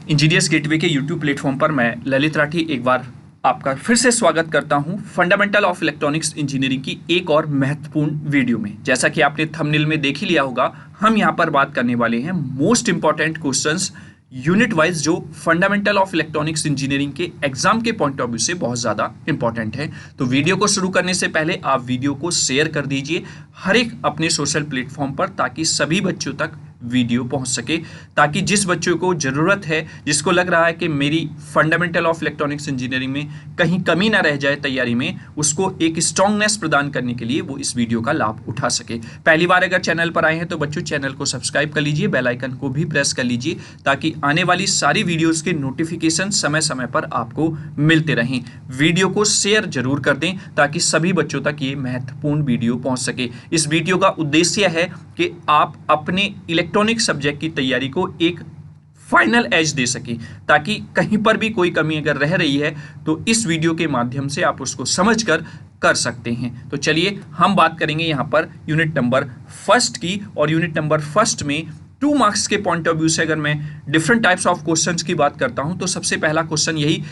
Engineers gateway के YouTube platform पर मैं ललित राठी एक बार आपका फिर से स्वागत करता हूं फंडामेंटल ऑफ इलेक्ट्रॉनिक्स इंजीनियरिंग की एक और महत्वपूर्ण वीडियो में। जैसा कि आपने थंबनेल में देख ही लिया होगा, हम यहां पर बात करने वाले हैं most important questions unit wise जो फंडामेंटल ऑफ इलेक्ट्रॉनिक्स इंजीनियरिंग के एग्जाम के पॉइंट ऑफ व्यू से बहुत ज़्यादा इंपॉर्टेंट है। तो वीडियो को शुरू करने से पहले आप वीडियो को शेयर कर दीजिए हर एक अपने सोशल प्लेटफॉर्म पर, ताकि सभी बच्चों तक वीडियो पहुंच सके, ताकि जिस बच्चों को ज़रूरत है, जिसको लग रहा है कि मेरी फंडामेंटल ऑफ इलेक्ट्रॉनिक्स इंजीनियरिंग में कहीं कमी ना रह जाए तैयारी में, उसको एक स्ट्रांगनेस प्रदान करने के लिए वो इस वीडियो का लाभ उठा सके। पहली बार अगर चैनल पर आए हैं तो बच्चों चैनल को सब्सक्राइब कर लीजिए, बेल आइकन को भी प्रेस कर लीजिए, ताकि आने वाली सारी वीडियोज़ के नोटिफिकेशन समय समय पर आपको मिलते रहें। वीडियो को शेयर जरूर कर दें ताकि सभी बच्चों तक ये महत्वपूर्ण वीडियो पहुँच सके। इस वीडियो का उद्देश्य है कि आप अपने इलेक्ट्रॉनिक सब्जेक्ट की तैयारी को एक फाइनल एज दे सकें, ताकि कहीं पर भी कोई कमी अगर रह रही है तो इस वीडियो के माध्यम से आप उसको समझकर कर सकते हैं। तो चलिए हम बात करेंगे यहाँ पर यूनिट नंबर फर्स्ट की, और यूनिट नंबर फर्स्ट में 2 मार्क्स के पॉइंट ऑफ व्यू से अगर मैं डिफरेंट टाइप्स ऑफ क्वेश्चंस की बात करता हूँ तो सबसे पहला क्वेश्चन यही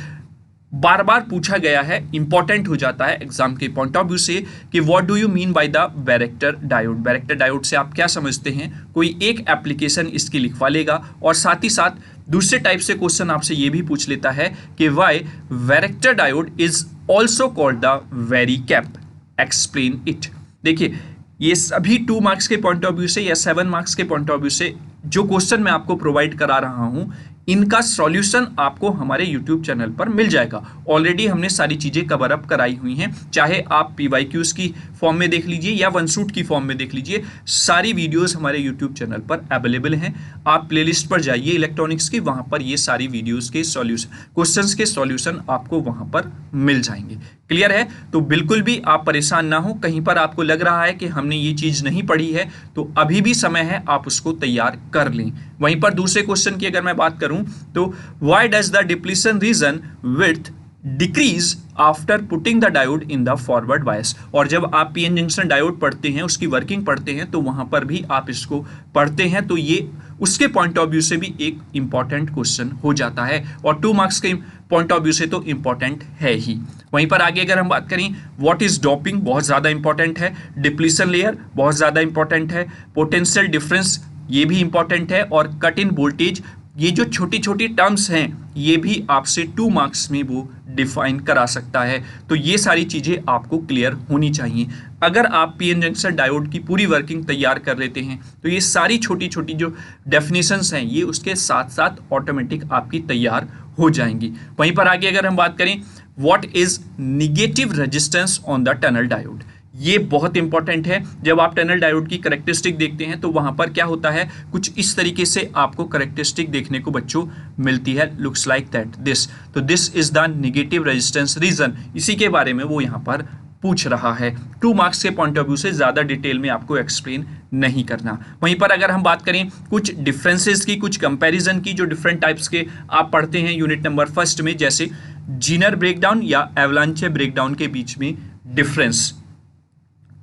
बार बार पूछा गया है, इंपॉर्टेंट हो जाता है एग्जाम के पॉइंट ऑफ व्यू से कि what do you mean by the varactor diode. Varactor diode से आप क्या समझते हैं, कोई एक एप्लीकेशन इसकी लिखवा लेगा, और साथ ही साथ दूसरे टाइप से क्वेश्चन आपसे ये भी पूछ लेता है कि why varactor diode is also called the very cap, explain it. देखिए, ये सभी 2 मार्क्स के पॉइंट ऑफ व्यू से या 7 मार्क्स के पॉइंट ऑफ व्यू से जो क्वेश्चन मैं आपको प्रोवाइड करा रहा हूं, इनका सॉल्यूशन आपको हमारे YouTube चैनल पर मिल जाएगा। ऑलरेडी हमने सारी चीज़ें कवर अप कराई हुई हैं, चाहे आप PYQs की फॉर्म में देख लीजिए या वन शूट की फॉर्म में देख लीजिए, सारी वीडियोस हमारे YouTube चैनल पर अवेलेबल हैं। आप प्लेलिस्ट पर जाइए इलेक्ट्रॉनिक्स की, वहाँ पर ये सारी वीडियोस के सॉल्यूशन, क्वेश्चंस के सॉल्यूशन आपको वहाँ पर मिल जाएंगे। क्लियर है? तो बिल्कुल भी आप परेशान ना हो। कहीं पर आपको लग रहा है कि हमने ये चीज़ नहीं पढ़ी है तो अभी भी समय है, आप उसको तैयार कर लें। वहीं पर दूसरे क्वेश्चन की अगर मैं बात करूं तो why does the depletion region width decrease after putting the diode in the forward bias. और जब आप पीएन जंक्शन डायोड पढ़ते हैं, उसकी वर्किंग पढ़ते हैं, तो वहां पर भी आप इसको पढ़ते हैं, तो ये उसके पॉइंट ऑफ व्यू से भी एक इंपॉर्टेंट क्वेश्चन हो जाता है, और 2 मार्क्स के पॉइंट ऑफ व्यू से तो इंपॉर्टेंट है ही। वहीं पर आगे अगर हम बात करें, व्हाट इज डोपिंग, बहुत ज़्यादा इंपॉर्टेंट है। डिप्लीशन लेयर बहुत ज़्यादा इंपॉर्टेंट है। पोटेंशियल डिफरेंस ये भी इंपॉर्टेंट है, और कट इन वोल्टेज, ये जो छोटी छोटी टर्म्स हैं ये भी आपसे 2 मार्क्स में वो डिफाइन करा सकता है। तो ये सारी चीज़ें आपको क्लियर होनी चाहिए। अगर आप पीएन जंक्शन डायोड की पूरी वर्किंग तैयार कर लेते हैं तो ये सारी छोटी छोटी जो डेफिनेशंस हैं ये उसके साथ साथ ऑटोमेटिक आपकी तैयार हो जाएंगी। वहीं पर आगे अगर हम बात करें, what is negative resistance on the tunnel diode, ये बहुत इंपॉर्टेंट है। जब आप टनल डायोड की करेक्टरिस्टिक देखते हैं तो वहां पर क्या होता है, कुछ इस तरीके से आपको करेक्टरिस्टिक देखने को बच्चों मिलती है, लुक्स लाइक दैट दिस। तो this is the negative resistance region, इसी के बारे में वो यहाँ पर पूछ रहा है। 2 मार्क्स के पॉइंट ऑफ व्यू से ज़्यादा डिटेल में आपको एक्सप्लेन नहीं करना। वहीं पर अगर हम बात करें कुछ डिफरेंसेस की, कुछ कंपैरिजन की, जो डिफरेंट टाइप्स के आप पढ़ते हैं यूनिट नंबर फर्स्ट में, जैसे जीनर ब्रेकडाउन या एवलांचे ब्रेकडाउन के बीच में डिफरेंस,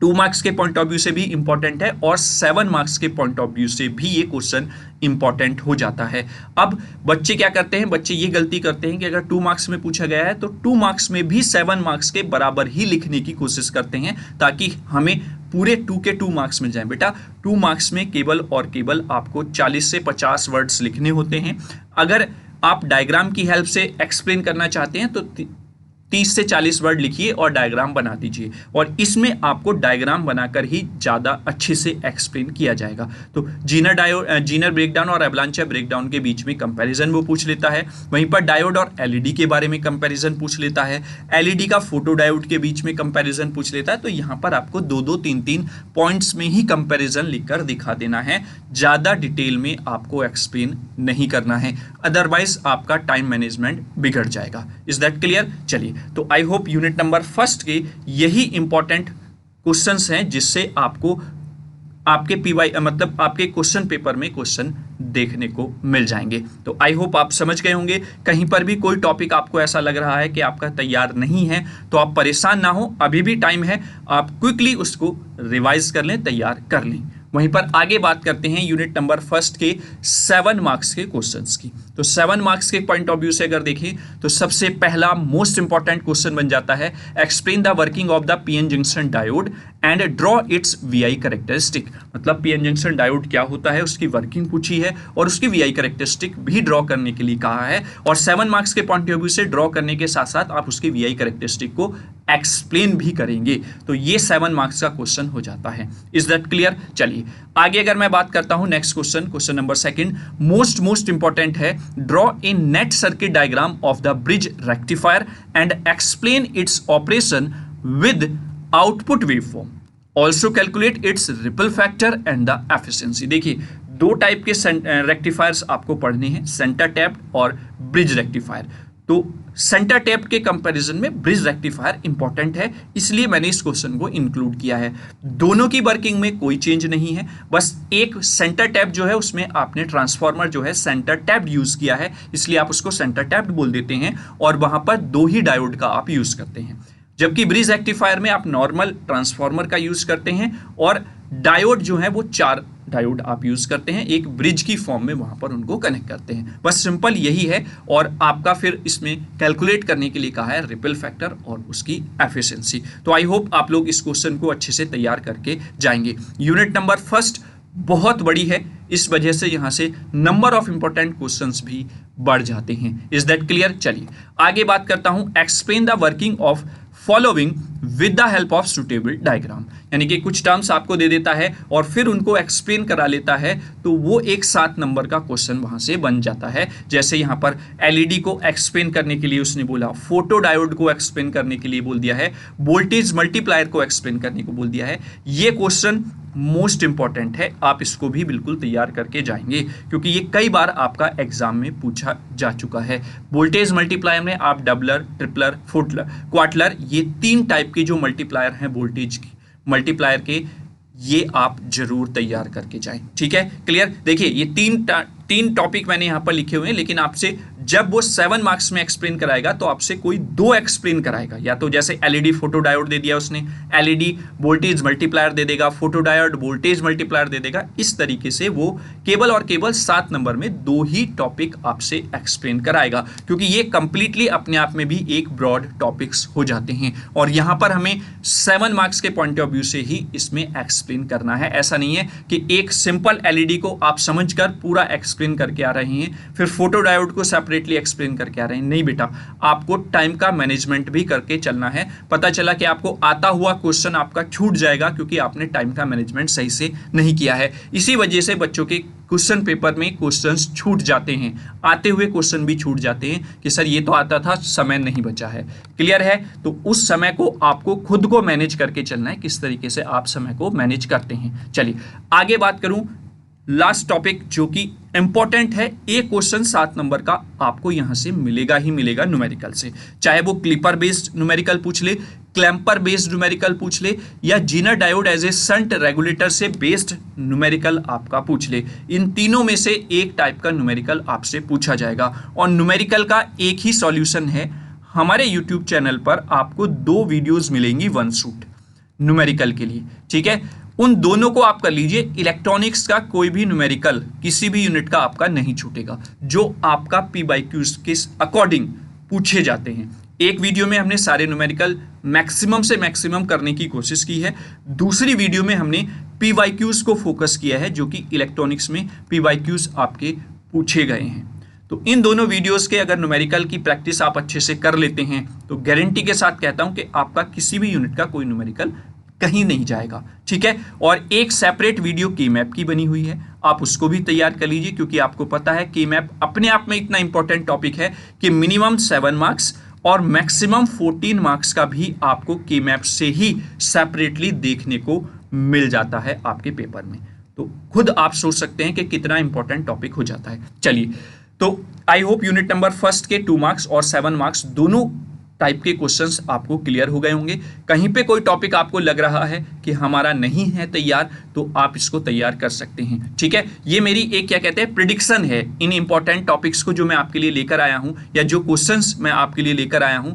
2 मार्क्स के पॉइंट ऑफ व्यू से भी इंपॉर्टेंट है, और 7 मार्क्स के पॉइंट ऑफ व्यू से भी ये क्वेश्चन इंपॉर्टेंट हो जाता है। अब बच्चे क्या करते हैं, बच्चे ये गलती करते हैं कि अगर 2 मार्क्स में पूछा गया है तो 2 मार्क्स में भी 7 मार्क्स के बराबर ही लिखने की कोशिश करते हैं, ताकि हमें पूरे 2 के 2 मार्क्स मिल जाएं। बेटा 2 मार्क्स में केवल और केवल आपको 40 से 50 वर्ड्स लिखने होते हैं। अगर आप डायग्राम की हेल्प से एक्सप्लेन करना चाहते हैं तो 30 से 40 वर्ड लिखिए और डायग्राम बना दीजिए, और इसमें आपको डायग्राम बनाकर ही ज़्यादा अच्छे से एक्सप्लेन किया जाएगा। तो जीनर ब्रेकडाउन और एवलांचे ब्रेकडाउन के बीच में कंपैरिजन वो पूछ लेता है। वहीं पर डायोड और एलईडी के बारे में कंपैरिजन पूछ लेता है। एलईडी का फोटो डायोड के बीच में कंपैरिजन पूछ लेता है। तो यहाँ पर आपको 2-2, 3-3 पॉइंट्स में ही कंपैरिजन लिखकर दिखा देना है, ज़्यादा डिटेल में आपको एक्सप्लेन नहीं करना है, अदरवाइज आपका टाइम मैनेजमेंट बिगड़ जाएगा। Is that clear? चलिए, तो I hope unit number first के यही इंपॉर्टेंट क्वेश्चंस हैं जिससे आपको आपके मतलब आपके क्वेश्चन पेपर में क्वेश्चन देखने को मिल जाएंगे। तो आई होप आप समझ गए होंगे। कहीं पर भी कोई टॉपिक आपको ऐसा लग रहा है कि आपका तैयार नहीं है तो आप परेशान ना हो, अभी भी टाइम है, आप क्विकली उसको रिवाइज कर लें, तैयार कर लें। वहीं पर आगे बात करते हैं यूनिट नंबर फर्स्ट के 7 मार्क्स के क्वेश्चंस की। तो 7 मार्क्स के पॉइंट ऑफ व्यू से अगर देखें तो सबसे पहला मोस्ट इंपॉर्टेंट क्वेश्चन बन जाता है, explain the working of the PN junction diode and draw it's VI characteristic. मतलब पीएन जंक्शन डायोड क्या होता है, उसकी वर्किंग पूछी है और उसकी वीआई कैरेक्टरिस्टिक भी ड्रॉ करने के लिए कहा है, और 7 मार्क्स के पॉइंट ऑफ व्यू से ड्रॉ करने के साथ साथ आप उसकी वीआई कैरेक्टरिस्टिक को एक्सप्लेन भी करेंगे। तो ये 7 मार्क्स का क्वेश्चन हो जाता है। Is that clear? चलिए आगे अगर मैं बात करता हूं next question, question number second most important है, draw a neat circuit diagram of the bridge rectifier and explain its operation with output waveform, also calculate its ripple factor and the efficiency. देखिए दो type के rectifiers आपको पढ़ने हैं, centre tapped और bridge rectifier. तो centre tap के comparison में ब्रिज रेक्टिफायर इंपॉर्टेंट है, इसलिए मैंने इस क्वेश्चन को इंक्लूड किया है। दोनों की वर्किंग में कोई चेंज नहीं है, बस एक सेंटर टैप जो है उसमें आपने ट्रांसफार्मर जो है सेंटर टैप्ड यूज किया है, इसलिए आप उसको सेंटर टैप्ड बोल देते हैं और वहां पर 2 ही डायोड का आप यूज करते हैं। जबकि ब्रिज रेक्टिफायर में आप नॉर्मल ट्रांसफार्मर का यूज करते हैं और डायोड जो है वो 4 डायोड आप यूज करते हैं, एक ब्रिज की फॉर्म में वहां पर उनको कनेक्ट करते हैं। बस सिंपल यही है, और आपका फिर इसमें कैलकुलेट करने के लिए कहा है रिपल फैक्टर और उसकी एफिशिएंसी। तो आई होप आप लोग इस क्वेश्चन को अच्छे से तैयार करके जाएंगे। यूनिट नंबर फर्स्ट बहुत बड़ी है, इस वजह से यहां से नंबर ऑफ इंपॉर्टेंट क्वेश्चंस भी बढ़ जाते हैं। Is that clear? चलिए आगे बात करता हूं, explain the working of following with the help of suitable diagram. यानी कि कुछ टर्म्स आपको दे देता है और फिर उनको एक्सप्लेन करा लेता है, तो वो एक 7 नंबर का क्वेश्चन वहां से बन जाता है। जैसे यहां पर एलईडी को एक्सप्लेन करने के लिए उसने बोला, फोटो डायोड को एक्सप्लेन करने के लिए बोल दिया है, वोल्टेज मल्टीप्लायर को एक्सप्लेन करने को बोल दिया है। ये क्वेश्चन मोस्ट इंपॉर्टेंट है, आप इसको भी बिल्कुल तैयार करके जाएंगे क्योंकि ये कई बार आपका एग्जाम में पूछा जा चुका है। वोल्टेज मल्टीप्लायर में आप डबलर, ट्रिपलर, फुटलर, क्वार्टलर, ये 3 टाइप के जो मल्टीप्लायर हैं वोल्टेज की मल्टीप्लायर के, ये आप जरूर तैयार करके जाएं। ठीक है, क्लियर? देखिए ये 3 टॉपिक मैंने यहां पर लिखे हुए हैं, लेकिन आपसे जब वो 7 मार्क्स में एक्सप्लेन कराएगा तो आपसे कोई 2 एक्सप्लेन कराएगा, या तो जैसे एलईडी फोटो डायोड दे दिया उसने, एलईडी वोल्टेज मल्टीप्लायर दे देगा, फोटो डायोड वोल्टेज मल्टीप्लायर दे देगा। इस तरीके से वो केवल और केवल 7 नंबर में 2 ही टॉपिक आपसे एक्सप्लेन कराएगा, क्योंकि ये कंप्लीटली अपने आप में भी एक ब्रॉड टॉपिक्स हो जाते हैं और यहां पर हमें 7 मार्क्स के पॉइंट ऑफ व्यू से ही इसमें एक्सप्लेन करना है। ऐसा नहीं है कि एक सिंपल एलईडी को आप समझकर पूरा एक्सप्लेन करके आ रहे हैं, फिर फोटो डायोड को सेपरेटली एक्सप्लेन करके आ रहे हैं। नहीं बेटा, आपको टाइम का मैनेजमेंट भी करके चलना है। पता चला कि आपको आता हुआ क्वेश्चन आपका छूट जाएगा क्योंकि आपने टाइम का मैनेजमेंट सही से नहीं किया है। इसी वजह से बच्चों के क्वेश्चन पेपर में क्वेश्चंस छूट जाते हैं, आते हुए क्वेश्चन भी छूट जाते हैं कि सर ये तो आता था, समय नहीं बचा है। क्लियर है? तो उस समय को आपको खुद को मैनेज करके चलना है, किस तरीके से आप समय को मैनेज करते हैं। चलिए आगे बात करूं, लास्ट टॉपिक जो कि इंपॉर्टेंट है, एक क्वेश्चन 7 नंबर का आपको यहां से मिलेगा ही मिलेगा न्यूमेरिकल से, चाहे वो क्लिपर बेस्ड न्यूमेरिकल पूछ ले, क्लैंपर बेस्ड न्यूमेरिकल पूछ ले, या zener diode as a shunt regulator से बेस्ड न्यूमेरिकल आपका पूछ ले। इन तीनों में से एक टाइप का न्यूमेरिकल आपसे पूछा जाएगा और न्यूमेरिकल का एक ही सॉल्यूशन है। हमारे यूट्यूब चैनल पर आपको 2 वीडियोज मिलेंगी वन शूट न्यूमेरिकल के लिए। ठीक है, उन दोनों को आप कर लीजिए। इलेक्ट्रॉनिक्स का कोई भी न्यूमेरिकल किसी भी यूनिट का आपका नहीं छूटेगा, जो आपका P/Q के अकॉर्डिंग पूछे जाते हैं। एक वीडियो में हमने सारे न्यूमेरिकल मैक्सिमम से मैक्सिमम करने की कोशिश की है, दूसरी वीडियो में हमने P/Qs को फोकस किया है, जो कि इलेक्ट्रॉनिक्स में P/Qs आपके पूछे गए हैं। तो इन दोनों वीडियोस के अगर न्यूमेरिकल की प्रैक्टिस आप अच्छे से कर लेते हैं तो गारंटी के साथ कहता हूं कि आपका किसी भी यूनिट का कोई न्यूमेरिकल कहीं नहीं जाएगा। ठीक है, और एक सेपरेट वीडियो के मैप की बनी हुई है, आप उसको भी तैयार कर लीजिए, क्योंकि आपको पता है के मैप अपने आप में इतना इंपॉर्टेंट टॉपिक है कि मिनिमम 7 मार्क्स और मैक्सिमम 14 मार्क्स का भी आपको के मैप से ही सेपरेटली देखने को मिल जाता है आपके पेपर में। तो खुद आप सोच सकते हैं कि कितना इंपॉर्टेंट टॉपिक हो जाता है। चलिए, तो I hope unit number first के 2 मार्क्स और 7 मार्क्स दोनों टाइप के क्वेश्चंस आपको क्लियर हो गए होंगे। कहीं पे कोई टॉपिक आपको लग रहा है कि हमारा नहीं है तैयार, तो आप इसको तैयार कर सकते हैं। ठीक है, ये मेरी एक क्या कहते हैं प्रिडिक्शन है इन इंपॉर्टेंट टॉपिक्स को जो मैं आपके लिए लेकर आया हूं, या जो क्वेश्चंस मैं आपके लिए लेकर आया हूं।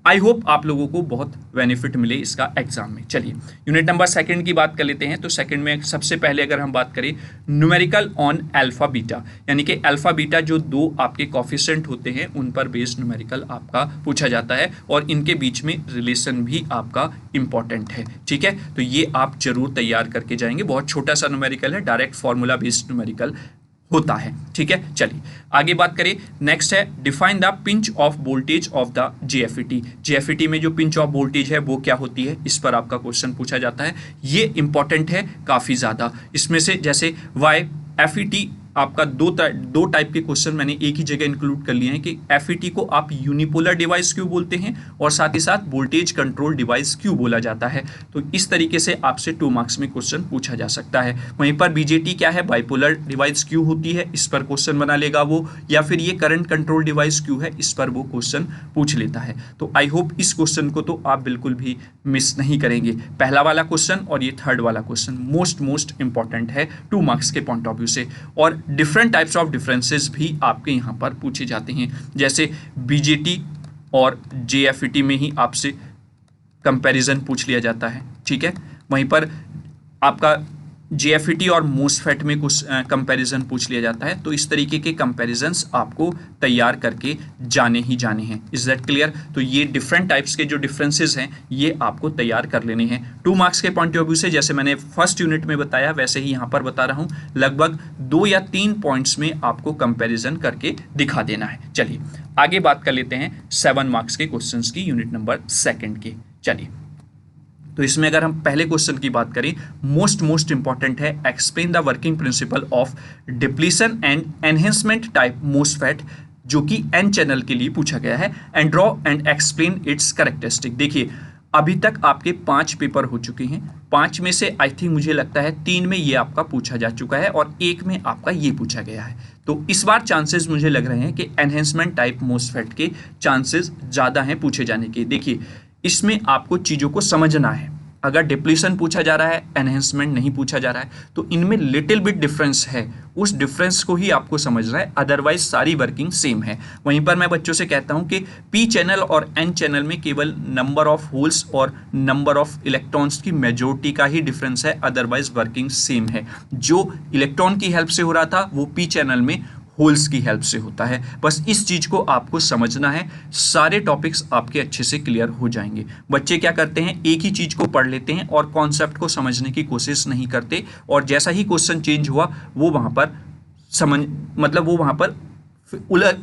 आई होप आप लोगों को बहुत बेनिफिट मिले इसका एग्जाम में। चलिए यूनिट नंबर सेकंड की बात कर लेते हैं। तो सेकंड में सबसे पहले अगर हम बात करें न्यूमेरिकल ऑन अल्फा बीटा, यानी कि अल्फा बीटा जो दो आपके कोफिशिएंट होते हैं उन पर बेस्ड न्यूमेरिकल आपका पूछा जाता है और इनके बीच में रिलेशन भी आपका इंपॉर्टेंट है। ठीक है, तो ये आप जरूर तैयार करके जाएंगे। बहुत छोटा सा न्यूमेरिकल है, डायरेक्ट फॉर्मूला बेस्ड न्यूमेरिकल होता है। ठीक है, चलिए आगे बात करें। नेक्स्ट है define the pinch off voltage of the JFET. JFET में जो पिंच ऑफ वोल्टेज है वो क्या होती है, इस पर आपका क्वेश्चन पूछा जाता है। ये इंपॉर्टेंट है काफी ज्यादा। इसमें से जैसे वाई एफईटी आपका दो टाइप के क्वेश्चन मैंने एक ही जगह इंक्लूड कर लिए हैं कि एफईटी को आप यूनिपोलर डिवाइस क्यों बोलते हैं और साथ ही साथ वोल्टेज कंट्रोल डिवाइस क्यों बोला जाता है। तो इस तरीके से आपसे 2 मार्क्स में क्वेश्चन पूछा जा सकता है। वहीं पर बीजेटी क्या है, बाइपोलर डिवाइस क्यों होती है, इस पर क्वेश्चन बना लेगा वो, या फिर ये करंट कंट्रोल डिवाइस क्यों है, इस पर वो क्वेश्चन पूछ लेता है। तो आई होप इस क्वेश्चन को तो आप बिल्कुल भी मिस नहीं करेंगे। पहला वाला क्वेश्चन और ये थर्ड वाला क्वेश्चन मोस्ट इंपॉर्टेंट है 2 मार्क्स के पॉइंट ऑफ व्यू से। और डिफरेंट टाइप्स ऑफ डिफरेंसेस भी आपके यहाँ पर पूछे जाते हैं। जैसे बीजेटी और जेएफईटी में ही आपसे कंपैरिजन पूछ लिया जाता है। ठीक है, वहीं पर आपका जेएफईटी और मोसफेट में कुछ कंपैरिजन पूछ लिया जाता है। तो इस तरीके के कंपैरिजंस आपको तैयार करके जाने ही जाने हैं। Is that clear? तो ये डिफरेंट टाइप्स के जो डिफरेंसेस हैं ये आपको तैयार कर लेने हैं 2 मार्क्स के पॉइंट ऑफ व्यू से। जैसे मैंने फर्स्ट यूनिट में बताया वैसे ही यहाँ पर बता रहा हूँ, लगभग 2 या 3 पॉइंट्स में आपको कंपेरिजन करके दिखा देना है। चलिए आगे बात कर लेते हैं 7 मार्क्स के क्वेश्चन की यूनिट नंबर सेकेंड की। चलिए तो इसमें अगर हम पहले क्वेश्चन की बात करें, मोस्ट इंपॉर्टेंट है explain the working principle of depletion and enhancement type MOSFET, जो कि एन चैनल के लिए पूछा गया है, and draw and explain it's characteristic. देखिए अभी तक आपके 5 पेपर हो चुके हैं, 5 में से आई थिंक मुझे लगता है 3 में ये आपका पूछा जा चुका है और 1 में आपका ये पूछा गया है। तो इस बार चांसेस मुझे लग रहे हैं कि एनहेंसमेंट टाइप मोसफेट के चांसेस ज़्यादा हैं पूछे जाने के। देखिए इसमें आपको चीज़ों को समझना है। अगर डिप्लीशन पूछा जा रहा है, एनहेंसमेंट नहीं पूछा जा रहा है, तो इनमें लिटिल बिट डिफरेंस है, उस डिफरेंस को ही आपको समझना है, अदरवाइज सारी वर्किंग सेम है। वहीं पर मैं बच्चों से कहता हूं कि पी चैनल और एन चैनल में केवल नंबर ऑफ होल्स और नंबर ऑफ इलेक्ट्रॉन्स की मेजोरिटी का ही डिफरेंस है, अदरवाइज वर्किंग सेम है। जो इलेक्ट्रॉन की हेल्प से हो रहा था वो पी चैनल में होल्स की हेल्प से होता है। बस इस चीज को आपको समझना है, सारे टॉपिक्स आपके अच्छे से क्लियर हो जाएंगे। बच्चे क्या करते हैं, एक ही चीज को पढ़ लेते हैं और कॉन्सेप्ट को समझने की कोशिश नहीं करते, और जैसा ही क्वेश्चन चेंज हुआ वो वहां पर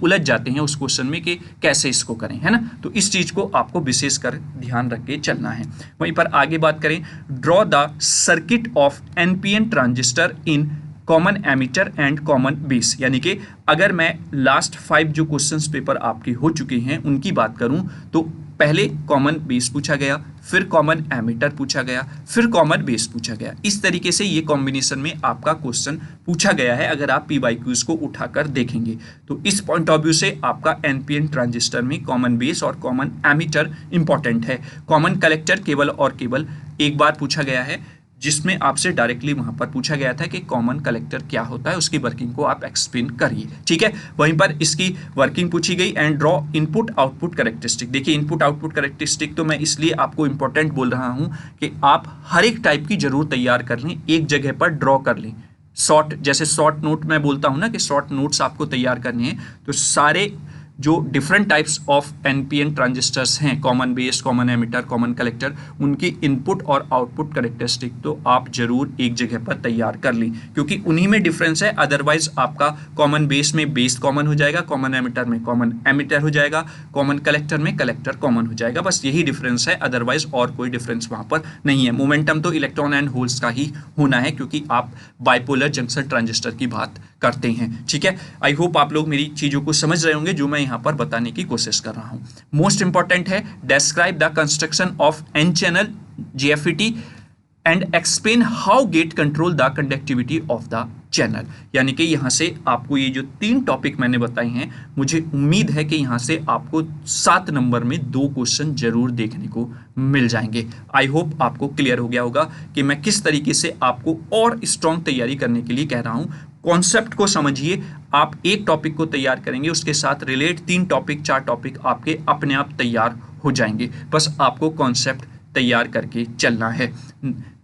उलझ जाते हैं उस क्वेश्चन में कि कैसे इसको करें, है ना। तो इस चीज को आपको विशेष कर ध्यान रख के चलना है। वहीं पर आगे बात करें, draw the circuit of NPN transistor in common emitter and common base. यानी कि अगर मैं लास्ट 5 जो क्वेश्चंस पेपर आपके हो चुके हैं उनकी बात करूं तो पहले कॉमन बेस पूछा गया, फिर कॉमन एमिटर पूछा गया, फिर कॉमन बेस पूछा गया। इस तरीके से ये कॉम्बिनेशन में आपका क्वेश्चन पूछा गया है अगर आप पीवाईक्यूज को उठाकर देखेंगे। तो इस पॉइंट ऑफ व्यू से आपका एनपीएन ट्रांजिस्टर में कॉमन बेस और कॉमन एमिटर इंपॉर्टेंट है। कॉमन कलेक्टर केवल और केवल एक बार पूछा गया है, जिसमें आपसे डायरेक्टली वहां पर पूछा गया था कि कॉमन कलेक्टर क्या होता है, उसकी वर्किंग को आप एक्सप्लेन करिए। ठीक है, वहीं पर इसकी वर्किंग पूछी गई, and draw input output characteristic. देखिए इनपुट आउटपुट कैरेक्टरिस्टिक तो मैं इसलिए आपको इंपॉर्टेंट बोल रहा हूं कि आप हर एक टाइप की जरूर तैयार कर लें, एक जगह पर ड्रॉ कर लें। जैसे शॉर्ट नोट मैं बोलता हूं ना कि शॉर्ट नोट्स आपको तैयार करने हैं, तो सारे जो different types of NPN transistors हैं, common base, common emitter, common collector, उनकी इनपुट और आउटपुट कैरेक्टरिस्टिक तो आप जरूर एक जगह पर तैयार कर लें, क्योंकि उन्हीं में डिफरेंस है। अदरवाइज आपका कॉमन बेस में बेस कॉमन हो जाएगा, कॉमन एमिटर में कॉमन एमिटर हो जाएगा, कॉमन कलेक्टर में कलेक्टर कॉमन हो जाएगा। बस यही डिफरेंस है, अदरवाइज और कोई डिफरेंस वहां पर नहीं है। मोमेंटम तो इलेक्ट्रॉन एंड होल्स का ही होना है, क्योंकि आप बाइपोलर जंक्शन ट्रांजिस्टर की बात करते हैं। ठीक है, आई होप आप लोग मेरी चीजों को समझ रहे होंगे जो मैं यहाँ पर बताने की कोशिश कर रहा हूं। मोस्ट इंपॉर्टेंट है describe the construction of N channel JFET and explain how gate control the conductivity of the channel. यानी कि यहां से आपको ये जो 3 टॉपिक मैंने बताए हैं, मुझे उम्मीद है कि यहां से आपको 7 नंबर में 2 क्वेश्चन जरूर देखने को मिल जाएंगे। आई होप आपको क्लियर हो गया होगा कि मैं किस तरीके से आपको और स्ट्रॉन्ग तैयारी करने के लिए कह रहा हूं। कॉन्सेप्ट को समझिए, आप एक टॉपिक को तैयार करेंगे, उसके साथ रिलेट 3 टॉपिक 4 टॉपिक आपके अपने आप तैयार हो जाएंगे। बस आपको कॉन्सेप्ट तैयार करके चलना है।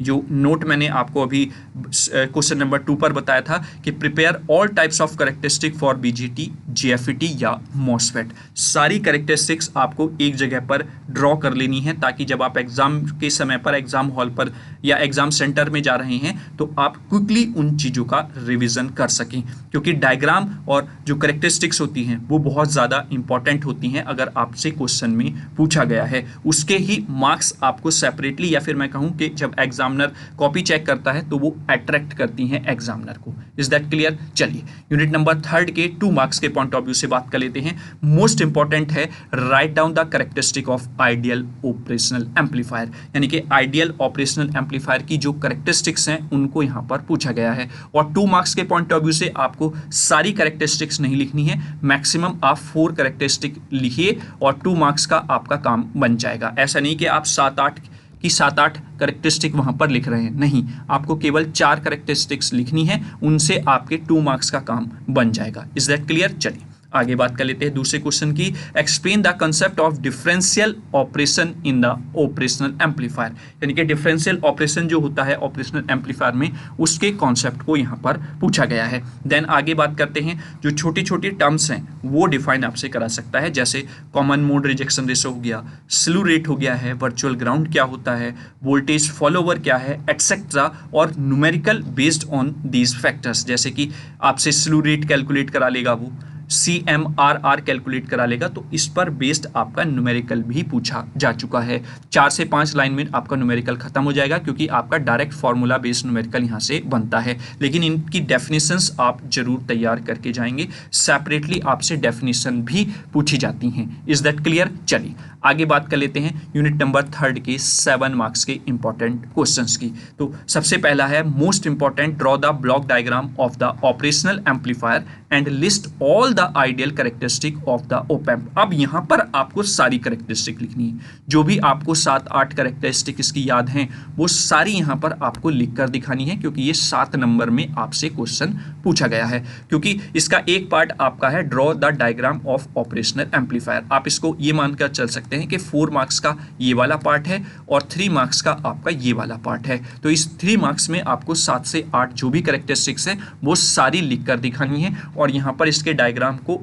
जो नोट मैंने आपको अभी क्वेश्चन नंबर 2 पर बताया था कि prepare all types of characteristic for BJT, JFET या मॉसफेट। सारी कैरेक्टरिस्टिक्स आपको एक जगह पर ड्रॉ कर लेनी है ताकि जब आप एग्जाम के समय पर एग्जाम हॉल पर या एग्जाम सेंटर में जा रहे हैं तो आप क्विकली उन चीज़ों का रिवीजन कर सकें, क्योंकि डायग्राम और जो कैरेक्टरिस्टिक्स होती हैं वो बहुत ज़्यादा इंपॉर्टेंट होती हैं। अगर आपसे क्वेश्चन में पूछा गया है उसके ही मार्क्स आपको सेपरेटली, या फिर मैं कहूँ कि जब एग्जामिनर कॉपी चेक करता है तो वो अट्रैक्ट करती हैं एग्जामिनर को। Is that clear? चलिए यूनिट नंबर 3 के 2 मार्क्स के पॉइंट ऑफ व्यू से बात कर लेते हैं। मोस्ट इंपॉर्टेंट है write down the characteristic of ideal operational amplifier, यानी कि आइडियल ऑपरेशनल एम्पलीफायर की जो कैरेक्टरिस्टिक्स हैं उनको यहाँ पर पूछा गया है। और 2 मार्क्स के पॉइंट ऑफ व्यू से आपको सारी कैरेक्टरिस्टिक्स नहीं लिखनी है, मैक्सिमम आप 4 कैरेक्टरिस्टिक लिखिए और 2 मार्क्स का आपका काम बन जाएगा। ऐसा नहीं कि आप 7-8 की 7-8 कैरेक्टरिस्टिक वहां पर लिख रहे हैं, नहीं, आपको केवल 4 कैरेक्टरिस्टिक्स लिखनी है, उनसे आपके 2 मार्क्स का काम बन जाएगा। Is that clear? चलिए आगे बात कर लेते हैं दूसरे क्वेश्चन की। Explain the concept of differential operation in the operational amplifier, यानी कि डिफरेंशियल ऑपरेशन जो होता है ऑपरेशनल एम्पलीफायर में, उसके कॉन्सेप्ट को यहाँ पर पूछा गया है। देन आगे बात करते हैं, जो छोटी छोटी टर्म्स हैं वो डिफाइन आपसे करा सकता है, जैसे कॉमन मोड रिजेक्शन रेशो हो गया, स्लू रेट हो गया है, वर्चुअल ग्राउंड क्या होता है, वोल्टेज फॉलोवर क्या है, एटसेट्रा, और numerical based on these factors, जैसे कि आपसे स्लू रेट कैलकुलेट करा लेगा, वो CMRR कैलकुलेट करा लेगा, तो इस पर बेस्ड आपका न्यूमेरिकल भी पूछा जा चुका है। 4 से 5 लाइन में आपका न्यूमेरिकल खत्म हो जाएगा, क्योंकि आपका डायरेक्ट फार्मूला बेस्ड न्यूमेरिकल यहाँ से बनता है, लेकिन इनकी डेफिनेशंस आप जरूर तैयार करके जाएंगे। सेपरेटली आपसे डेफिनेशन भी पूछी जाती हैं। Is that clear? चलिए आगे बात कर लेते हैं यूनिट नंबर 3 के 7 मार्क्स के इंपॉर्टेंट क्वेश्चंस की। तो सबसे पहला है most important, draw the block diagram of the operational amplifier and list all the ideal characteristic of the op amp. अब यहाँ पर आपको सारी कैरेक्टरिस्टिक लिखनी है, जो भी आपको 7-8 कैरेक्टरिस्टिक इसकी याद हैं वो सारी यहाँ पर आपको लिख कर दिखानी है, क्योंकि ये 7 नंबर में आपसे क्वेश्चन पूछा गया है। क्योंकि इसका एक पार्ट आपका है draw the diagram of operational amplifier, आप इसको ये मानकर चल सकते हैं कि 4 मार्क्स का ये वाला पार्ट है और 3 मार्क्स का आपका ये वाला पार्ट है। तो इस 3 मार्क्स में आपको 7 से 8 जो भी कैरेक्टरिस्टिक्स है वो सारी लिख कर दिखानी है, और यहाँ पर इसके डायग्राम को,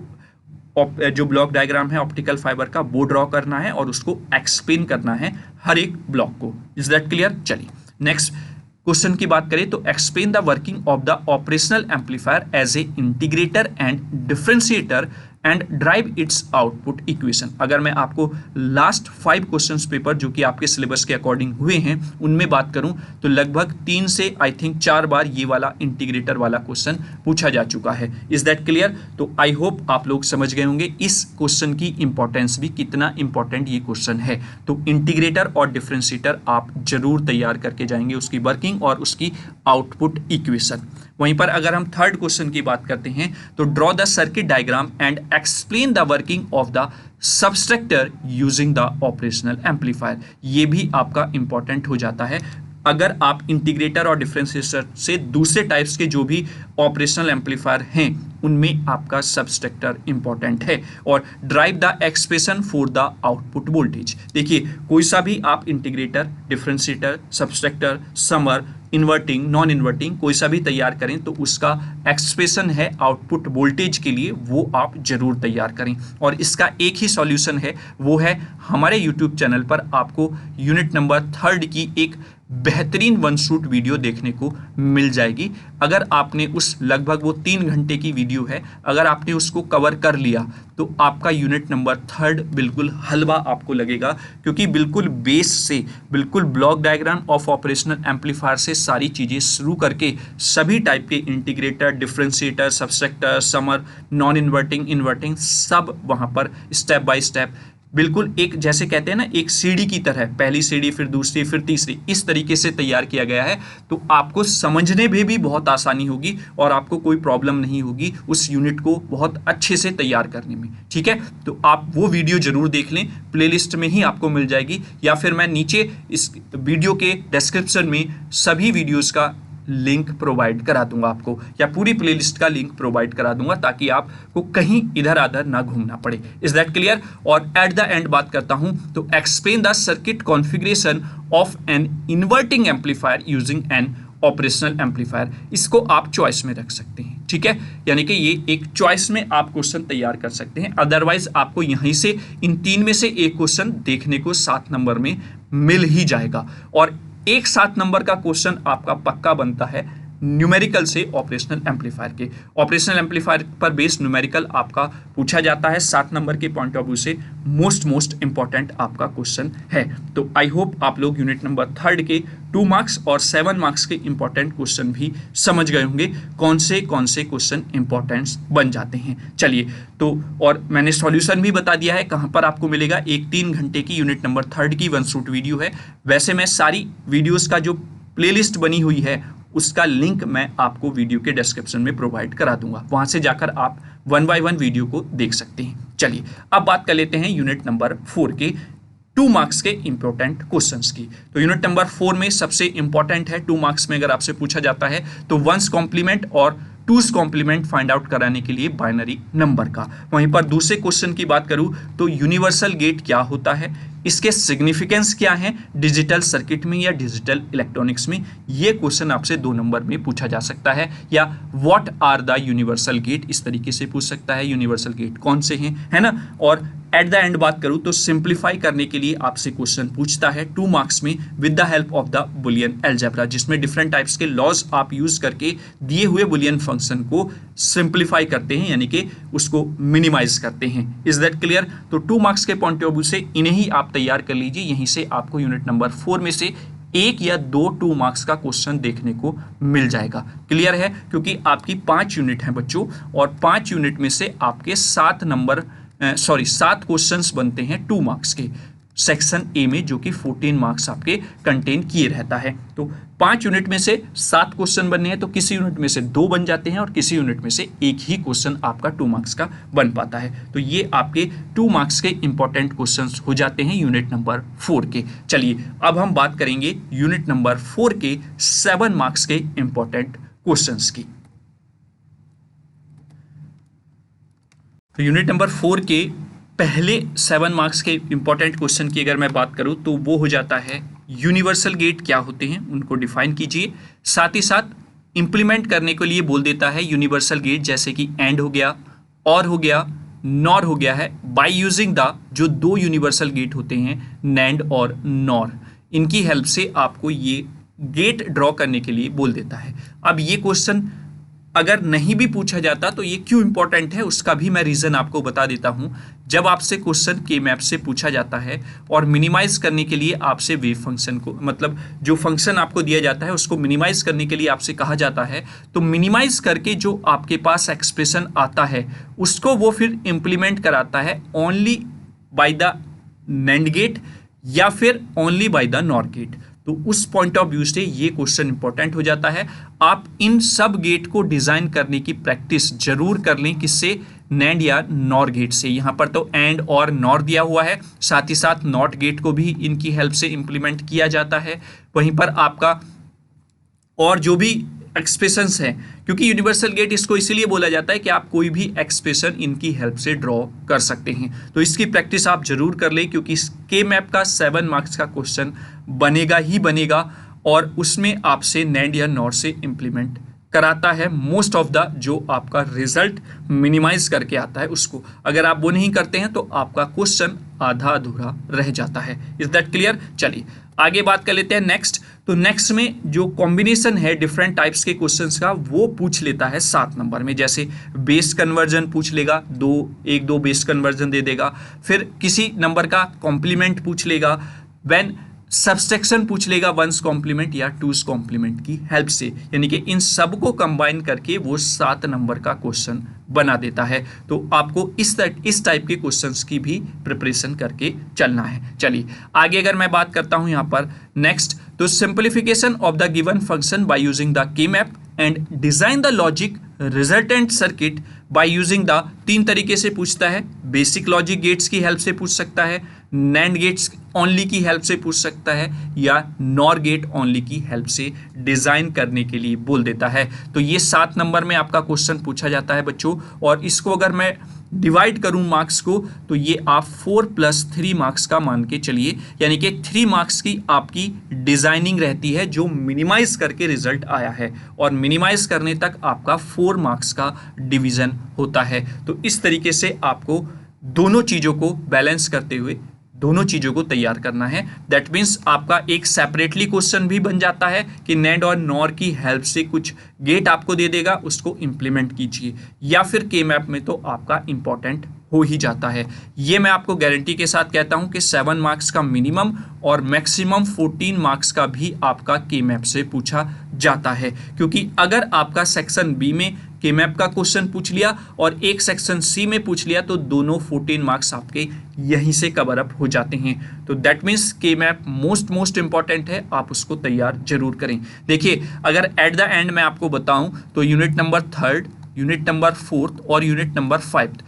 जो ब्लॉक डायग्राम है ऑप्टिकल फाइबर का, वो ड्रॉ करना है और उसको एक्सप्लेन करना है हर एक ब्लॉक को। Is that clear? चलिए नेक्स्ट क्वेश्चन की बात करें तो explain the working of the operational amplifier as a integrator and differentiator and drive its output equation. अगर मैं आपको लास्ट 5 क्वेश्चंस पेपर जो कि आपके सिलेबस के अकॉर्डिंग हुए हैं उनमें बात करूं तो लगभग 3 से आई थिंक 4 बार ये वाला इंटीग्रेटर वाला क्वेश्चन पूछा जा चुका है। Is that clear? तो आई होप आप लोग समझ गए होंगे इस क्वेश्चन की इंपॉर्टेंस भी, कितना इंपॉर्टेंट ये क्वेश्चन है। तो इंटीग्रेटर और डिफरेंशिएटर आप जरूर तैयार करके जाएंगे, उसकी वर्किंग और उसकी आउटपुट इक्वेशन। वहीं पर अगर हम 3rd क्वेश्चन की बात करते हैं तो draw the circuit diagram and explain the working of the subtractor using the operational amplifier. ये भी आपका इंपॉर्टेंट हो जाता है अगर आप इंटीग्रेटर और डिफरेंशिएटर से दूसरे टाइप्स के जो भी ऑपरेशनल एम्पलीफायर हैं उनमें आपका सबस्ट्रक्टर इंपॉर्टेंट है। और drive the expression for the output voltage. देखिए कोई सा भी आप integrator, differentiator, subtractor, summer, inverting, non inverting कोई सा भी तैयार करें तो उसका एक्सप्रेशन है आउटपुट वोल्टेज के लिए, वो आप जरूर तैयार करें। और इसका एक ही सॉल्यूशन है, वो है हमारे यूट्यूब चैनल पर आपको यूनिट नंबर 3 की एक बेहतरीन वन शूट वीडियो देखने को मिल जाएगी। अगर आपने उस लगभग वो 3 घंटे की वीडियो है, अगर आपने उसको कवर कर लिया तो आपका यूनिट नंबर 3 बिल्कुल हलवा आपको लगेगा, क्योंकि बिल्कुल बेस से, बिल्कुल block diagram of operational amplifier से सारी चीज़ें शुरू करके सभी टाइप के integrator, differentiator, subtractor, summer, non inverting, inverting, सब वहाँ पर स्टेप बाय स्टेप बिल्कुल एक, जैसे कहते हैं ना, एक सीढ़ी की तरह, पहली सीढ़ी फिर दूसरी फिर तीसरी, इस तरीके से तैयार किया गया है। तो आपको समझने में भी बहुत आसानी होगी और आपको कोई प्रॉब्लम नहीं होगी उस यूनिट को बहुत अच्छे से तैयार करने में। ठीक है, तो आप वो वीडियो जरूर देख लें, प्लेलिस्ट में ही आपको मिल जाएगी, या फिर मैं नीचे इस वीडियो के डिस्क्रिप्शन में सभी वीडियोज़ का लिंक प्रोवाइड करा दूंगा आपको, या पूरी प्लेलिस्ट का लिंक प्रोवाइड करा दूंगा, ताकि आपको कहीं इधर आधर ना घूमना पड़े। Is that clear? और एट द एंड बात करता हूं तो explain the circuit configuration of an inverting amplifier using an operational amplifier. इसको आप चॉइस में रख सकते हैं, ठीक है, यानी कि ये एक चॉइस में आप क्वेश्चन तैयार कर सकते हैं। अदरवाइज आपको यहीं से इन 3 में से एक क्वेश्चन देखने को 7 नंबर में मिल ही जाएगा, और एक 7 नंबर का क्वेश्चन आपका पक्का बनता है न्यूमेरिकल से ऑपरेशनल एम्पलीफायर के। ऑपरेशनल एम्पलीफायर पर बेस्ड न्यूमेरिकल आपका पूछा जाता है 7 नंबर के पॉइंट ऑफ व्यू से, मोस्ट इंपॉर्टेंट आपका क्वेश्चन है। तो आई होप आप लोग यूनिट नंबर 3 के 2 मार्क्स और 7 मार्क्स के इंपॉर्टेंट क्वेश्चन भी समझ गए होंगे, कौन से क्वेश्चन इंपॉर्टेंट बन जाते हैं। चलिए, तो और मैंने सॉल्यूशन भी बता दिया है कहाँ पर आपको मिलेगा। एक 3 घंटे की यूनिट नंबर 3 की 1 शॉट वीडियो है। वैसे मैं सारी वीडियोस का जो प्लेलिस्ट बनी हुई है उसका लिंक मैं आपको वीडियो के डिस्क्रिप्शन में प्रोवाइड करा दूंगा, वहां से जाकर आप 1 बाय 1 वीडियो को देख सकते हैं। चलिए अब बात कर लेते हैं यूनिट नंबर 4 के 2 मार्क्स के इंपॉर्टेंट क्वेश्चंस की। तो यूनिट नंबर 4 में सबसे इंपॉर्टेंट है 2 मार्क्स में अगर आपसे पूछा जाता है तो 1's कॉम्प्लीमेंट और 2's कॉम्प्लीमेंट फाइंड आउट कराने के लिए बाइनरी नंबर का। वहीं पर दूसरे क्वेश्चन की बात करूं तो यूनिवर्सल गेट क्या होता है, इसके सिग्निफिकेंस क्या है डिजिटल सर्किट में या डिजिटल इलेक्ट्रॉनिक्स में, ये क्वेश्चन आपसे 2 नंबर में पूछा जा सकता है। या what are the universal gate, इस तरीके से पूछ सकता है, यूनिवर्सल गेट कौन से हैं, है ना। और एट द एंड बात करूं तो सिंप्लीफाई करने के लिए आपसे क्वेश्चन पूछता है 2 मार्क्स में with the help of the Boolean algebra, जिसमें डिफरेंट टाइप्स के लॉज आप यूज करके दिए हुए बुलियन फंक्शन को सिंप्लीफाई करते हैं, यानी कि उसको मिनिमाइज करते हैं। Is that clear? तो 2 मार्क्स के पॉइंट ऑफ व्यू से इन्हें ही आप तैयार कर लीजिए। यहीं से आपको यूनिट नंबर 4 में से 1 या 2 मार्क्स का क्वेश्चन देखने को मिल जाएगा। क्लियर है? क्योंकि आपकी 5 यूनिट हैं बच्चों, और 5 यूनिट में से आपके 7 क्वेश्चंस बनते हैं 2 मार्क्स के सेक्शन ए में, जो कि 14 मार्क्स आपके कंटेन किए रहता है। तो 5 यूनिट में से 7 क्वेश्चन बनने हैं, तो किसी यूनिट में से 2 बन जाते हैं और किसी यूनिट में से 1 ही क्वेश्चन आपका 2 मार्क्स का बन पाता है। तो ये आपके 2 मार्क्स के इंपॉर्टेंट क्वेश्चंस हो जाते हैं यूनिट नंबर 4 के। चलिए अब हम बात करेंगे यूनिट नंबर 4 के 7 मार्क्स के इंपॉर्टेंट क्वेश्चंस की। तो यूनिट नंबर 4 के पहले 7 मार्क्स के इंपॉर्टेंट क्वेश्चन की अगर मैं बात करूं तो वो हो जाता है यूनिवर्सल गेट क्या होते हैं, उनको डिफाइन कीजिए। साथ ही साथ इंप्लीमेंट करने के लिए बोल देता है यूनिवर्सल गेट, जैसे कि एंड हो गया, और हो गया, नॉर हो गया है, बाय यूजिंग द, जो 2 यूनिवर्सल गेट होते हैं नैंड और नॉर, इनकी हेल्प से आपको ये गेट ड्रॉ करने के लिए बोल देता है। अब ये क्वेश्चन अगर नहीं भी पूछा जाता तो ये क्यों इंपॉर्टेंट है उसका भी मैं रीजन आपको बता देता हूं। जब आपसे क्वेश्चन के मैप से पूछा जाता है और मिनिमाइज करने के लिए आपसे वेव फंक्शन को, मतलब जो फंक्शन आपको दिया जाता है उसको मिनिमाइज करने के लिए आपसे कहा जाता है, तो मिनिमाइज करके जो आपके पास एक्सप्रेशन आता है उसको वो फिर इंप्लीमेंट कराता है only by the NAND gate या फिर only by the NOR gate. तो उस पॉइंट ऑफ व्यू से ये क्वेश्चन इंपॉर्टेंट हो जाता है। आप इन सब गेट को डिजाइन करने की प्रैक्टिस जरूर कर लें, किससे, नैंड या नॉर गेट से। यहाँ पर तो एंड और नॉर दिया हुआ है, साथ ही साथ नॉट गेट को भी इनकी हेल्प से इंप्लीमेंट किया जाता है। वहीं पर आपका और जो भी एक्सप्रेशंस हैं, क्योंकि यूनिवर्सल गेट इसको इसीलिए बोला जाता है कि आप कोई भी एक्सप्रेशन इनकी हेल्प से ड्रॉ कर सकते हैं। तो इसकी प्रैक्टिस आप जरूर कर लें, क्योंकि के मैप का 7 मार्क्स का क्वेश्चन बनेगा ही बनेगा, और उसमें आपसे नैंड या नॉर से इंप्लीमेंट कराता है मोस्ट ऑफ द जो आपका रिजल्ट मिनिमाइज करके आता है उसको। अगर आप वो नहीं करते हैं तो आपका क्वेश्चन आधा अधूरा रह जाता है। Is that clear? चलिए आगे बात कर लेते हैं नेक्स्ट। तो नेक्स्ट में जो कॉम्बिनेशन है डिफरेंट टाइप्स के क्वेश्चंस का वो पूछ लेता है 7 नंबर में। जैसे बेस कन्वर्जन पूछ लेगा, 1-2 बेस कन्वर्जन दे देगा, फिर किसी नंबर का कॉम्प्लीमेंट पूछ लेगा, व्हेन सब्सट्रैक्शन पूछ लेगा 1's कॉम्प्लीमेंट या 2's कॉम्प्लीमेंट की हेल्प से, यानी कि इन सब को कंबाइन करके वो 7 नंबर का क्वेश्चन बना देता है। तो आपको इस टाइप के क्वेश्चंस की भी प्रिपरेशन करके चलना है। चलिए आगे अगर मैं बात करता हूं यहाँ पर नेक्स्ट, तो simplification of the given function by using the K map and design the logic resultant circuit by using the, 3 तरीके से पूछता है। बेसिक लॉजिक गेट्स की हेल्प से पूछ सकता है, नैंड गेट्स ओनली की हेल्प से पूछ सकता है या नॉर गेट ओनली की हेल्प से डिजाइन करने के लिए बोल देता है। तो ये 7 नंबर में आपका क्वेश्चन पूछा जाता है बच्चों, और इसको अगर मैं डिवाइड करूं मार्क्स को तो ये आप 4+3 मार्क्स का मान के चलिए, यानी कि 3 मार्क्स की आपकी डिजाइनिंग रहती है जो मिनिमाइज करके रिजल्ट आया है, और मिनिमाइज करने तक आपका 4 मार्क्स का डिवीजन होता है। तो इस तरीके से आपको दोनों चीजों को बैलेंस करते हुए दोनों चीजों को तैयार करना है। दैट मीन्स आपका एक सेपरेटली क्वेश्चन भी बन जाता है कि नेड और नॉर की हेल्प से कुछ गेट आपको दे देगा, उसको इंप्लीमेंट कीजिए, या फिर के मैप में तो आपका इंपॉर्टेंट हो ही जाता है। ये मैं आपको गारंटी के साथ कहता हूं कि 7 मार्क्स का मिनिमम और मैक्सिमम 14 मार्क्स का भी आपका के मैप से पूछा जाता है, क्योंकि अगर आपका सेक्शन बी में के मैप का क्वेश्चन पूछ लिया और एक सेक्शन सी में पूछ लिया तो दोनों 14 मार्क्स आपके यहीं से कवर अप हो जाते हैं। तो दैट मीन्स के मैप मोस्ट इंपॉर्टेंट है, आप उसको तैयार जरूर करें। देखिए, अगर एट द एंड मैं आपको बताऊं तो यूनिट नंबर 3, यूनिट नंबर 4 और यूनिट नंबर 5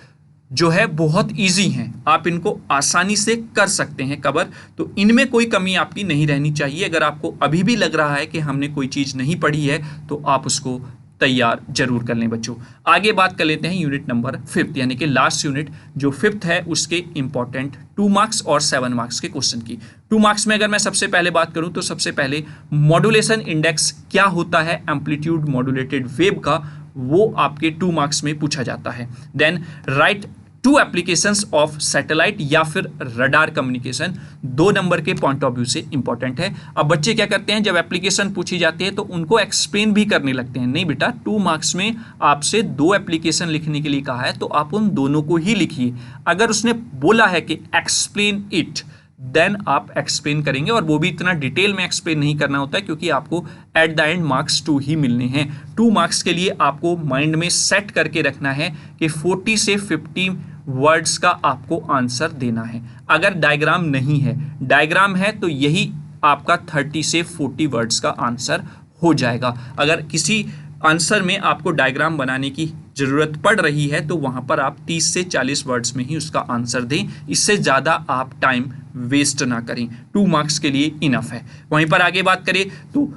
जो है बहुत इजी हैं, आप इनको आसानी से कर सकते हैं कवर। तो इनमें कोई कमी आपकी नहीं रहनी चाहिए। अगर आपको अभी भी लग रहा है कि हमने कोई चीज़ नहीं पढ़ी है तो आप उसको तैयार जरूर कर लें बच्चों। आगे बात कर लेते हैं यूनिट नंबर 5, यानी कि लास्ट यूनिट जो 5th है उसके इंपॉर्टेंट 2 मार्क्स और 7 मार्क्स के क्वेश्चन की। 2 मार्क्स में अगर मैं सबसे पहले बात करूं तो सबसे पहले मॉड्यूलेशन इंडेक्स क्या होता है एम्पलीट्यूड मॉड्यूलेटेड वेव का, वो आपके 2 मार्क्स में पूछा जाता है। Then write 2 applications of satellite या फिर रडार कम्युनिकेशन, 2 नंबर के पॉइंट ऑफ व्यू से इंपॉर्टेंट है। अब बच्चे क्या करते हैं, जब एप्लीकेशन पूछी जाती है तो उनको एक्सप्लेन भी करने लगते हैं। नहीं बेटा, 2 मार्क्स में आपसे 2 एप्लीकेशन लिखने के लिए कहा है तो आप उन दोनों को ही लिखिए। अगर उसने बोला है कि एक्सप्लेन इट, देन आप एक्सप्लेन करेंगे, और वो भी इतना डिटेल में एक्सप्लेन नहीं करना होता है क्योंकि आपको एट द एंड मार्क्स 2 ही मिलने हैं। 2 मार्क्स के लिए आपको माइंड में सेट करके रखना है कि 40 से 50 वर्ड्स का आपको आंसर देना है। अगर डायग्राम नहीं है, डायग्राम है तो यही आपका 30 से 40 वर्ड्स का आंसर हो जाएगा। अगर किसी आंसर में आपको डायग्राम बनाने की ज़रूरत पड़ रही है तो वहाँ पर आप 30 से 40 वर्ड्स में ही उसका आंसर दें, इससे ज़्यादा आप टाइम वेस्ट ना करें। 2 मार्क्स के लिए इनफ है। वहीं पर आगे बात करें तो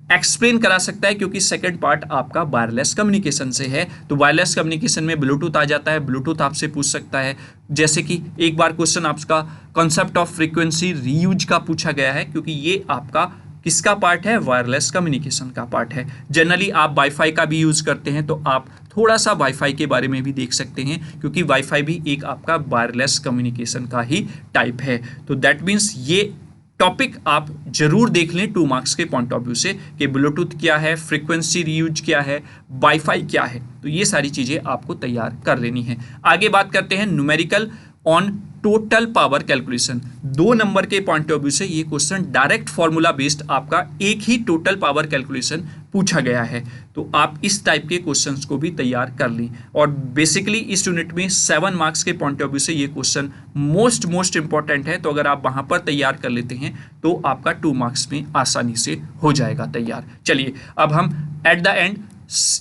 एक्सप्लेन करा सकता है क्योंकि सेकंड पार्ट आपका वायरलेस कम्युनिकेशन से है, तो वायरलेस कम्युनिकेशन में ब्लूटूथ आ जाता है। ब्लूटूथ आपसे पूछ सकता है, जैसे कि एक बार क्वेश्चन आपका कॉन्सेप्ट ऑफ फ्रीक्वेंसी रीयूज का पूछा गया है, क्योंकि ये आपका किसका पार्ट है, वायरलेस कम्युनिकेशन का पार्ट है। जनरली आप वाईफाई का भी यूज़ करते हैं तो आप थोड़ा सा वाईफाई के बारे में भी देख सकते हैं, क्योंकि वाईफाई भी एक आपका वायरलेस कम्युनिकेशन का ही टाइप है। तो दैट मीन्स ये टॉपिक आप जरूर देख लें 2 मार्क्स के पॉइंट ऑफ व्यू से कि ब्लूटूथ क्या है, फ्रीक्वेंसी रीयूज क्या है, वाईफाई क्या है। तो ये सारी चीज़ें आपको तैयार कर लेनी है। आगे बात करते हैं numerical on total power calculation. 2 नंबर के पॉइंट ऑफ व्यू से ये क्वेश्चन डायरेक्ट फॉर्मूला बेस्ड आपका एक ही टोटल पावर कैलकुलेशन पूछा गया है, तो आप इस टाइप के क्वेश्चंस को भी तैयार कर लें। और बेसिकली इस यूनिट में 7 मार्क्स के पॉइंट ऑफ व्यू से ये क्वेश्चन मोस्ट इंपॉर्टेंट है, तो अगर आप वहां पर तैयार कर लेते हैं तो आपका 2 मार्क्स में आसानी से हो जाएगा तैयार। चलिए अब हम eight the and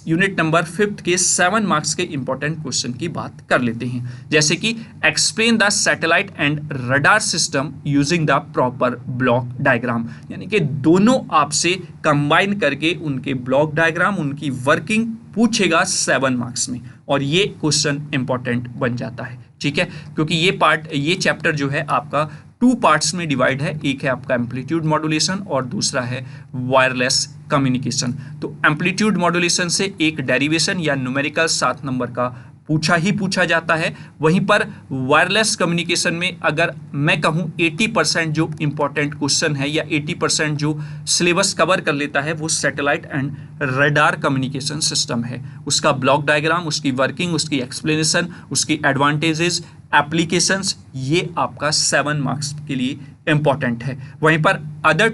unit number 5 के 7 मार्क्स के इंपॉर्टेंट क्वेश्चन की बात कर लेते हैं, जैसे कि explain the satellite and radar system using the proper block diagram, यानी कि दोनों आपसे कंबाइन करके उनके ब्लॉक डायग्राम, उनकी वर्किंग पूछेगा 7 मार्क्स में, और ये क्वेश्चन इंपॉर्टेंट बन जाता है। ठीक है, क्योंकि ये चैप्टर जो है आपका 2 पार्ट्स में डिवाइड है। एक है आपका एम्पलीट्यूड मॉड्यूलेशन और दूसरा है वायरलेस कम्युनिकेशन। तो एम्पलीट्यूड मॉड्यूलेशन से एक डेरिवेशन या न्यूमेरिकल 7 नंबर का पूछा जाता है। वहीं पर वायरलेस कम्युनिकेशन में अगर मैं कहूं 80% जो इंपॉर्टेंट क्वेश्चन है या 80% जो सिलेबस कवर कर लेता है वो satellite and radar communication system है। उसका ब्लॉक डायग्राम, उसकी वर्किंग, उसकी एक्सप्लेनेशन, उसकी एडवांटेजेस, एप्लीकेशंस, ये आपका 7 मार्क्स के लिए इंपॉर्टेंट है। वहीं पर अदर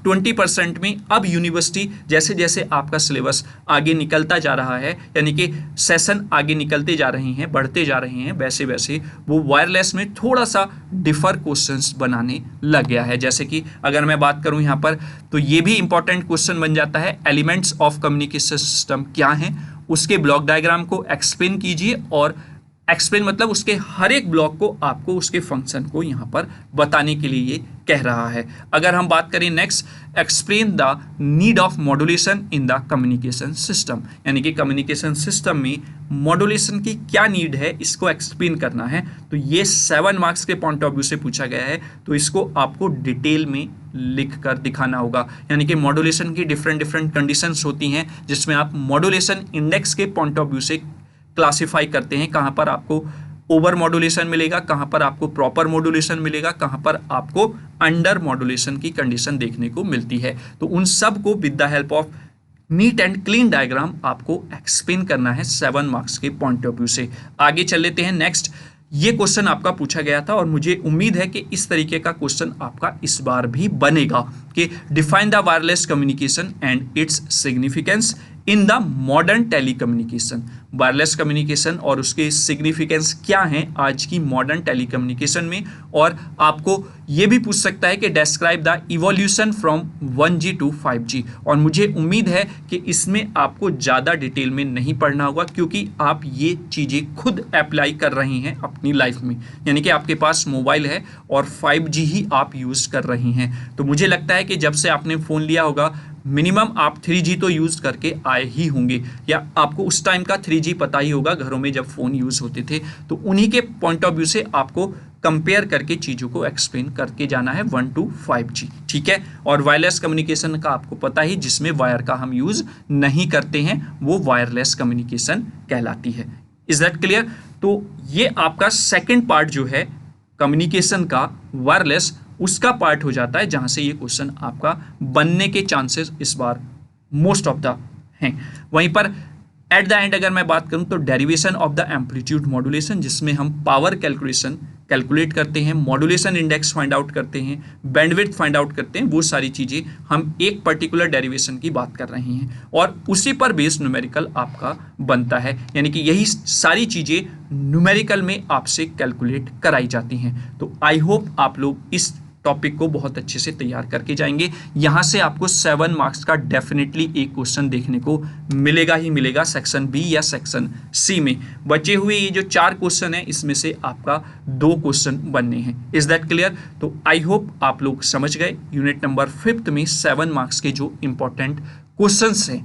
20% में अब यूनिवर्सिटी जैसे जैसे आपका सिलेबस आगे निकलता जा रहा है, यानी कि सेशन आगे निकलते जा रहे हैं, बढ़ते जा रहे हैं, वैसे वैसे वो वायरलेस में थोड़ा सा डिफर क्वेश्चंस बनाने लग गया है। जैसे कि अगर मैं बात करूं यहाँ पर तो ये भी इंपॉर्टेंट क्वेश्चन बन जाता है, एलिमेंट्स ऑफ कम्युनिकेशन सिस्टम क्या हैं, उसके ब्लॉक डायग्राम को एक्सप्लेन कीजिए और एक्सप्लेन मतलब उसके हर एक ब्लॉक को आपको उसके फंक्शन को यहाँ पर बताने के लिए ये कह रहा है। अगर हम बात करें next, explain the need of modulation in the communication system, यानी कि कम्युनिकेशन सिस्टम में मॉड्यूलेशन की क्या नीड है, इसको एक्सप्लेन करना है। तो ये 7 मार्क्स के पॉइंट ऑफ व्यू से पूछा गया है, तो इसको आपको डिटेल में लिख कर दिखाना होगा। यानी कि मॉड्यूलेशन की डिफरेंट कंडीशंस होती हैं, जिसमें आप मॉड्यूलेशन इंडेक्स के पॉइंट ऑफ व्यू से क्लासिफाई करते हैं, कहाँ पर आपको ओवर मॉड्यूलेशन मिलेगा, कहाँ पर आपको प्रॉपर मॉड्यूलेशन मिलेगा, कहाँ पर आपको अंडर मॉड्यूलेशन की कंडीशन देखने को मिलती है। तो उन सब को with the help of neat and clean diagram आपको एक्सप्लेन करना है 7 मार्क्स के पॉइंट ऑफ व्यू से। आगे चल लेते हैं नेक्स्ट। ये क्वेश्चन आपका पूछा गया था और मुझे उम्मीद है कि इस तरीके का क्वेश्चन आपका इस बार भी बनेगा कि define the wireless communication and its significance in the modern telecommunication. Wireless communication और उसके सिग्निफिकेंस क्या हैं आज की मॉडर्न टेलीकम्युनिकेशन में। और आपको ये भी पूछ सकता है कि describe the evolution from 1G to 5G। और मुझे उम्मीद है कि इसमें आपको ज़्यादा डिटेल में नहीं पढ़ना होगा, क्योंकि आप ये चीज़ें खुद अप्लाई कर रही हैं अपनी लाइफ में, यानी कि आपके पास मोबाइल है और 5G ही आप यूज़ कर रही हैं। तो मुझे लगता है कि जब से आपने फ़ोन लिया होगा मिनिमम आप 3G तो यूज़ करके आए ही होंगे, या आपको उस टाइम का 3G पता ही होगा घरों में जब फ़ोन यूज़ होते थे। तो उन्हीं के पॉइंट ऑफ व्यू से आपको कंपेयर करके चीज़ों को एक्सप्लेन करके जाना है 1 to 5G, ठीक है। और वायरलेस कम्युनिकेशन का आपको पता ही, जिसमें वायर का हम यूज़ नहीं करते हैं, वो वायरलेस कम्युनिकेशन कहलाती है। Is that clear? तो ये आपका सेकेंड पार्ट जो है कम्युनिकेशन का वायरलेस, उसका पार्ट हो जाता है, जहां से ये क्वेश्चन आपका बनने के चांसेस इस बार मोस्ट ऑफ द हैं। वहीं पर एट द एंड अगर मैं बात करूं तो derivation of the amplitude modulation, जिसमें हम पावर कैलकुलेट करते हैं, मॉड्यूलेशन इंडेक्स फाइंड आउट करते हैं, बैंडविड्थ फाइंड आउट करते हैं, वो सारी चीज़ें हम एक पर्टिकुलर डेरिवेशन की बात कर रहे हैं और उसी पर बेस्ड न्यूमेरिकल आपका बनता है। यानी कि यही सारी चीज़ें न्यूमेरिकल में आपसे कैलकुलेट कराई जाती हैं। तो आई होप आप लोग इस टॉपिक को बहुत अच्छे से तैयार करके जाएंगे। यहाँ से आपको 7 मार्क्स का डेफिनेटली एक क्वेश्चन देखने को मिलेगा ही मिलेगा, सेक्शन बी या सेक्शन सी में। बचे हुए ये जो 4 क्वेश्चन है, इसमें से आपका 2 क्वेश्चन बनने हैं। Is that clear? तो आई होप आप लोग समझ गए। यूनिट नंबर 5 में 7 मार्क्स के जो इंपॉर्टेंट क्वेश्चन हैं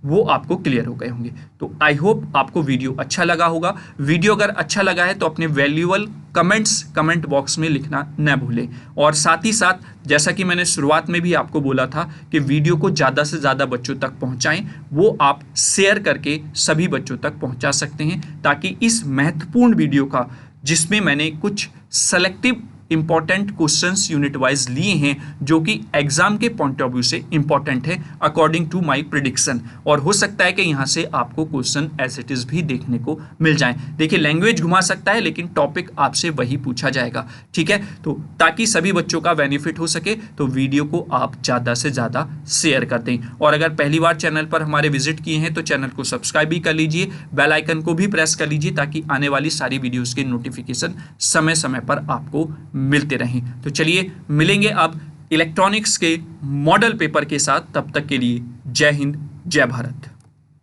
वो आपको क्लियर हो गए होंगे। तो आई होप आपको वीडियो अच्छा लगा होगा। वीडियो अगर अच्छा लगा है तो अपने वैल्यूएबल कमेंट्स कमेंट बॉक्स में लिखना न भूलें। और साथ ही साथ, जैसा कि मैंने शुरुआत में भी आपको बोला था कि वीडियो को ज़्यादा से ज़्यादा बच्चों तक पहुंचाएं, वो आप शेयर करके सभी बच्चों तक पहुंचा सकते हैं, ताकि इस महत्वपूर्ण वीडियो का, जिसमें मैंने कुछ selective important questions unit wise लिए हैं जो कि एग्जाम के पॉइंट ऑफ व्यू से इंपॉर्टेंट है अकॉर्डिंग टू माय प्रिडिक्शन। और हो सकता है कि यहाँ से आपको क्वेश्चन एज इट इज भी देखने को मिल जाए। देखिए, लैंग्वेज घुमा सकता है लेकिन टॉपिक आपसे वही पूछा जाएगा, ठीक है। तो ताकि सभी बच्चों का बेनिफिट हो सके तो वीडियो को आप ज़्यादा से ज़्यादा शेयर कर दें। और अगर पहली बार चैनल पर हमारे विजिट किए हैं तो चैनल को सब्सक्राइब भी कर लीजिए, बेल आइकन को भी प्रेस कर लीजिए, ताकि आने वाली सारी वीडियोज़ के नोटिफिकेशन समय समय पर आपको मिलते रहें। तो चलिए मिलेंगे अब इलेक्ट्रॉनिक्स के मॉडल पेपर के साथ। तब तक के लिए जय हिंद, जय भारत।